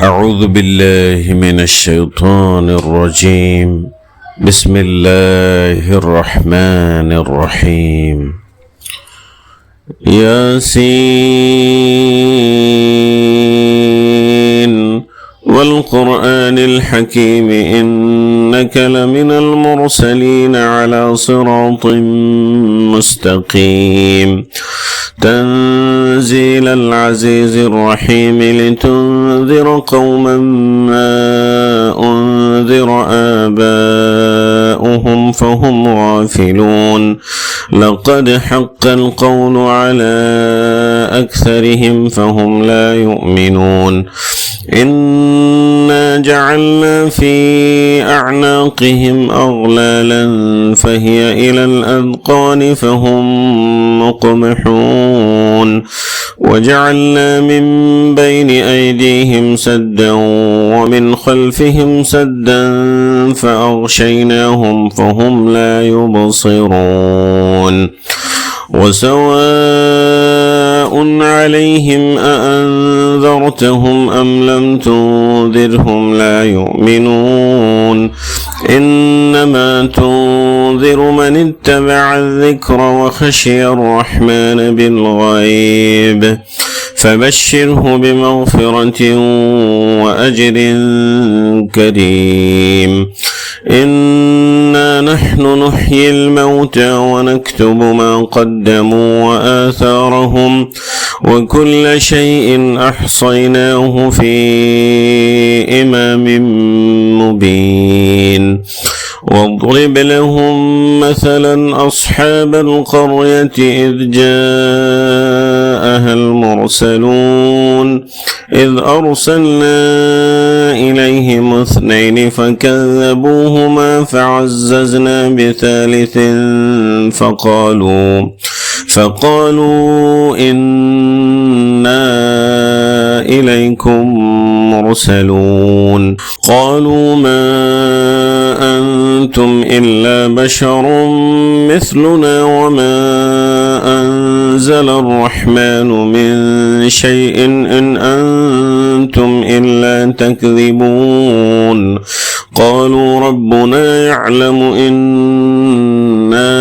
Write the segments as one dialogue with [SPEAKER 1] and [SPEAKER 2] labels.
[SPEAKER 1] أعوذ بالله من الشيطان الرجيم. بسم الله الرحمن الرحيم. ياسين والقرآن الحكيم إنك لمن المرسلين على صراط مستقيم تنزيل العزيز الرحيم لتنذر قوما ما أنذر آباؤهم فهم غافلون لقد حق القول على أكثرهم فهم لا يؤمنون إنا جعلنا في أعناقهم أغلالا فهي إلى الأذقان فهم مقمحون وجعلنا من بين أيديهم سدا ومن خلفهم سدا فأغشيناهم فهم لا يبصرون وسواء عليهم أأنذرتهم أم لم تنذرهم لا يؤمنون إنما تنذر من اتبع الذكر وخشي الرحمن بالغيب فبشره بمغفرة وأجر كريم إنا نحن نحيي الموتى ونكتب ما قدموا وآثارهم وكل شيء أحصيناه في إمام مبين واضرب لهم مثلا أصحاب القرية إذ جاءها المرسلون إذ أرسلنا إليهم اثنين فكذبوهما فعززنا بثالث فقالوا إنا إليكم مرسلون قالوا ما أنتم إلا بشر مثلنا وما أنزل الرحمن من شيء إن أنتم إلا تكذبون قالوا ربنا يعلم إنا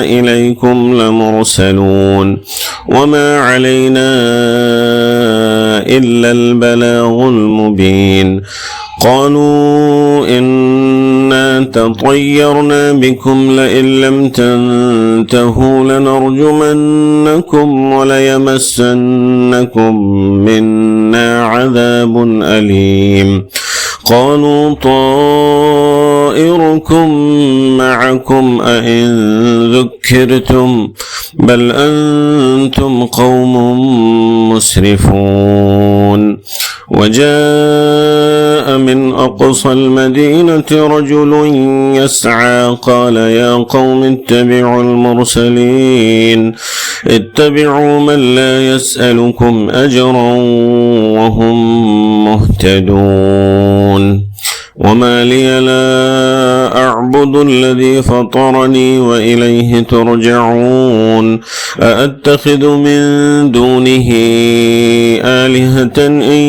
[SPEAKER 1] إليكم لمرسلون وما علينا إلا البلاغ المبين قالوا إنا تطيرنا بكم لئن لم تنتهوا لنرجمنكم وليمسنكم منا عذاب أليم قالوا طائركم معكم أئن ذكرتم بل أنتم قوم مسرفون وجاء من أقصى المدينة رجل يسعى قال يا قوم اتبعوا المرسلين اتبعوا من لا يسألكم أجرا وهم مهتدون وما لي لا أعبد الذي فطرني وإليه ترجعون أأتخذ من دونه آلهة إن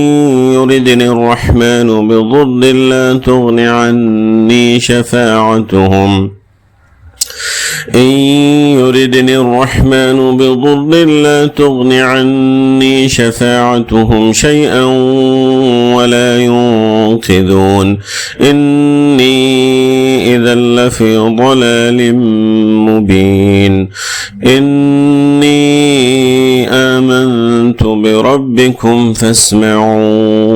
[SPEAKER 1] يردني الرحمن بضر لا تغن عني شفاعتهم إن يردني الرحمن بضر لا تغن عني شفاعتهم شيئا ولا ينقذون إني إذا لفي ضلال مبين إني آمنت بربكم فاسمعون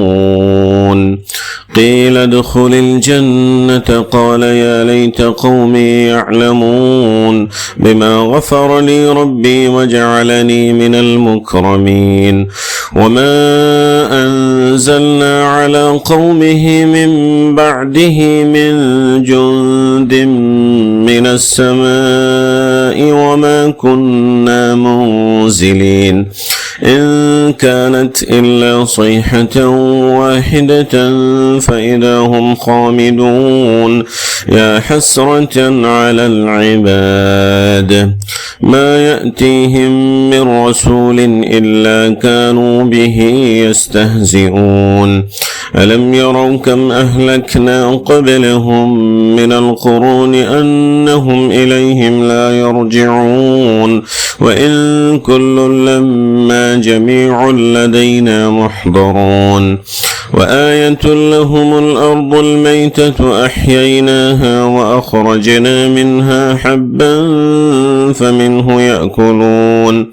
[SPEAKER 1] قيل ادخل الجنة قال يا ليت قومي يعلمون بما غفر لي ربي وجعلني من المكرمين وما أنزلنا على قومه من بعده من جند من السماء وما كنا منزلين إن كانت إلا صيحة واحدة فإذا هم خامدون يا حسرة على العباد ما يأتيهم من رسول إلا كانوا به يستهزئون ألم يروا كم أهلكنا قبلهم من القرون أنهم إليهم لا يرجعون وإن كل لما جميع لدينا محضرون وآية لهم الأرض الميتة أحييناها وأخرجنا منها حبا فمنه يأكلون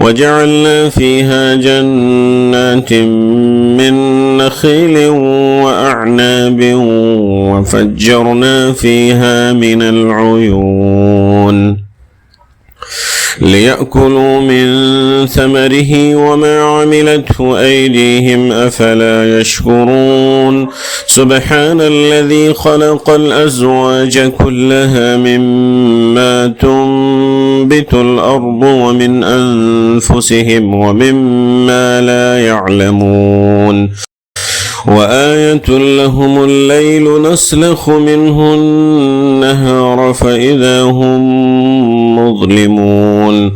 [SPEAKER 1] وجعلنا فيها جنات من نخيل وأعناب وفجرنا فيها من العيون ليأكلوا من ثمره وما عملته أيديهم أفلا يشكرون سبحان الذي خلق الأزواج كلها مما تنبت الأرض ومن أنفسهم ومما لا يعلمون وآية لهم الليل نسلخ منه النهار فإذا هم مظلمون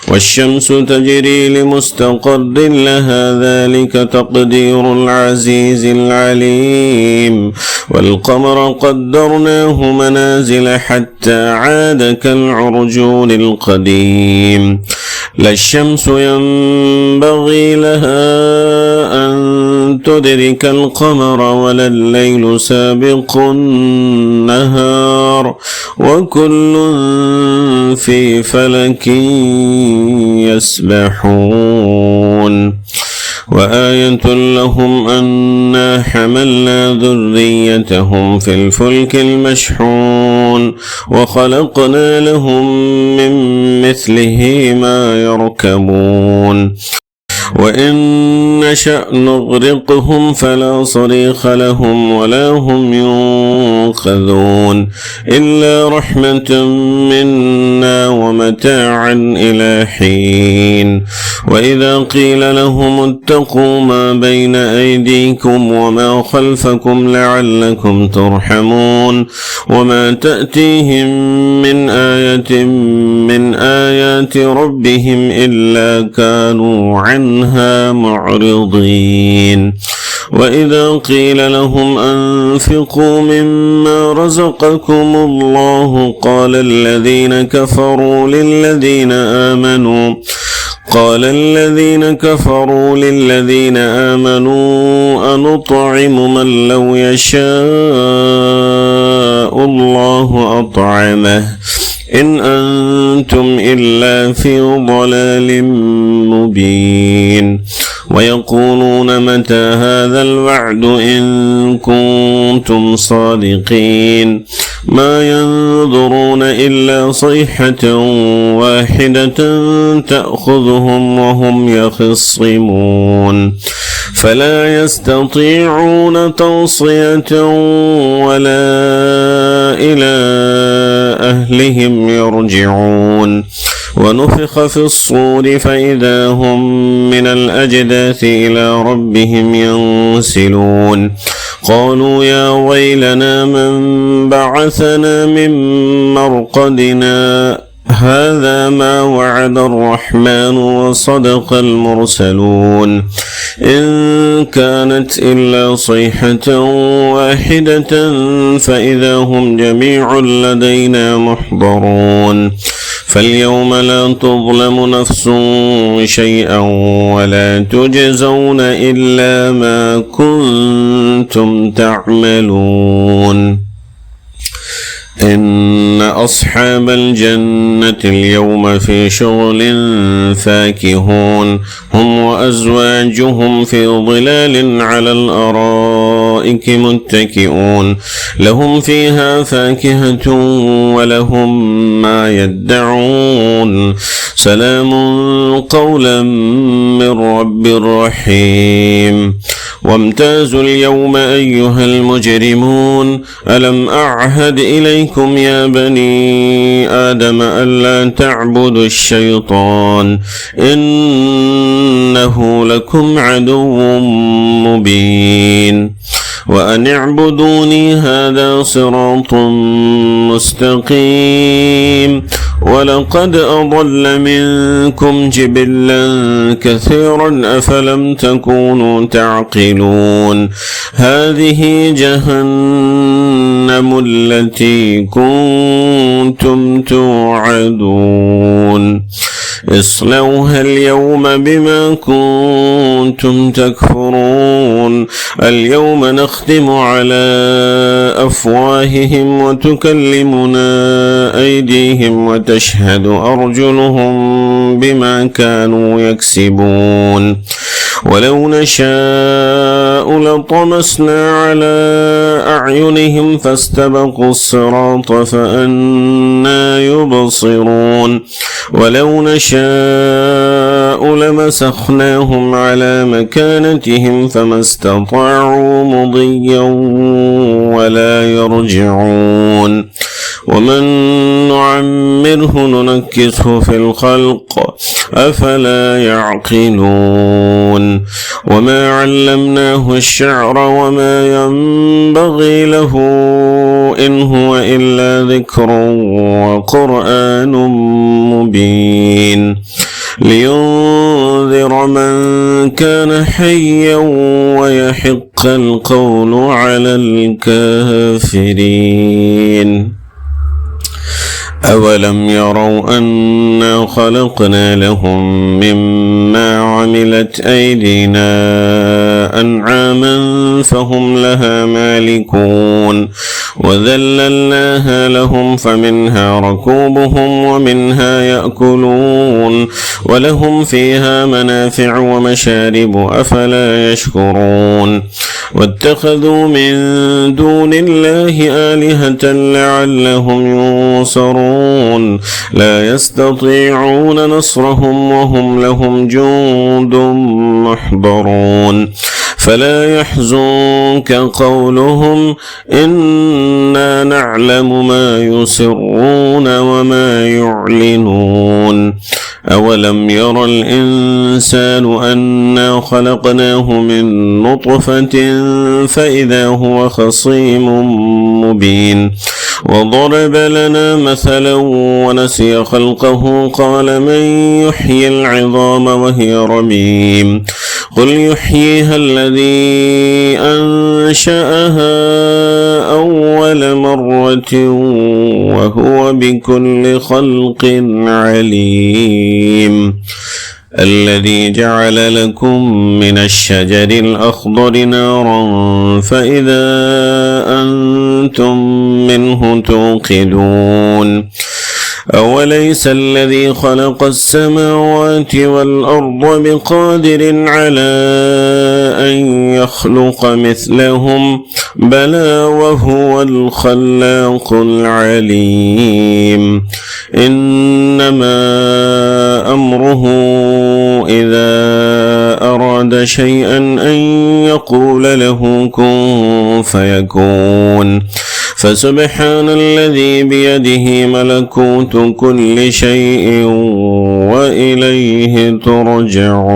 [SPEAKER 1] والشمس تجري لمستقر لها ذلك تقدير العزيز العليم والقمر قدرناه منازل حتى عاد كالعرجون القديم لا الشمس ينبغي لها أن تدرك القمر ولا الليل سابق النهار وكل في فلك يسبحون وآية لهم أنا حملنا ذريتهم في الفلك المشحون وخلقنا لهم من مثله ما يركبون وإن نشأ نغرقهم فلا صريخ لهم ولا هم ينقذون إلا رحمة منا ومتاعا إلى حين وإذا قيل لهم اتقوا ما بين أيديكم وما خلفكم لعلكم ترحمون وما تأتيهم من آية من آيات ربهم إلا كانوا عنها معرضين وإذا قيل لهم أنفقوا مما رزقكم الله قال الذين كفروا للذين آمنوا أنطعم من لو يشاء الله أطعمه إن أنتم إلا في ضلال مبين ويقولون متى هذا الوعد إن كنتم صادقين ما ينظرون إلا صيحة واحدة تأخذهم وهم يخصمون فلا يستطيعون توصية ولا إلى أهلهم يرجعون ونفخ في الصور فإذا هم من الأجداث إلى ربهم ينسلون قالوا يا ويلنا من بعثنا من مرقدنا هذا ما وعد الرحمن وصدق المرسلون إن كانت إلا صيحة واحدة فإذا هم جميع لدينا محضرون فاليوم لا تظلم نفس شيئا ولا تجزون إلا ما كنتم تعملون إن أصحاب الجنة اليوم في شغل فاكهون هم وأزواجهم في ظلال على الأرائك الأرائك متكئون لهم فيها فاكهة ولهم ما يدعون سلام قولا من رب رحيم وامتازوا اليوم أيها المجرمون ألم أعهد إليكم يا بني آدم ألا تعبدوا الشيطان إنه لكم عدو مبين وأن اعبدوني هذا صراط مستقيم ولقد أضل منكم جبلا كثيرا أفلم تكونوا تعقلون هذه جهنم التي كنتم توعدون اصلوها اليوم بما كنتم تكفرون اليوم نختم على أفواههم وتكلمنا أيديهم وتشهد أرجلهم بما كانوا يكسبون ولو نشاء لطمسنا على أعينهم فاستبقوا الصراط فأنى يبصرون ولو نشاء لمسخناهم على مكانتهم فما استطاعوا مضيا ولا يرجعون ومن نعمره ننكسه في الخلق أفلا يعقلون وما علمناه الشعر وما ينبغي له إن هو إلا ذكر وقرآن مبين لينذر من كان حيا ويحق القول على الكافرين أولم يروا أنا خلقنا لهم مما عملت أيدينا أنعاما فهم لها مالكون وذللناها لهم فمنها ركوبهم ومنها يأكلون ولهم فيها منافع ومشارب أفلا يشكرون واتخذوا من دون الله آلهة لعلهم ينصرون لا يستطيعون نصرهم وهم لهم جند محضرون فلا يحزنك قولهم إنا نعلم ما يسرون وما يعلنون أولم ير الإنسان أنا خلقناه من نطفة فإذا هو خصيم مبين وضرب لنا مثلا ونسي خلقه قال من يحيي العظام وهي رميم قل يحييها الذي أنشأها أول مرة وهو بكل خلق عليم الذي جعل لكم من الشجر الأخضر نارا فإذا أنتم منه توقدون أوليس الذي خلق السماوات والأرض بقادر على أن يخلق مثلهم بلى وهو الخلاق العليم إنما أمره إذا أراد شيئا أن يقول له كن فيكون فسبحان الذي بيده ملكوت كل شيء وإليه ترجعون.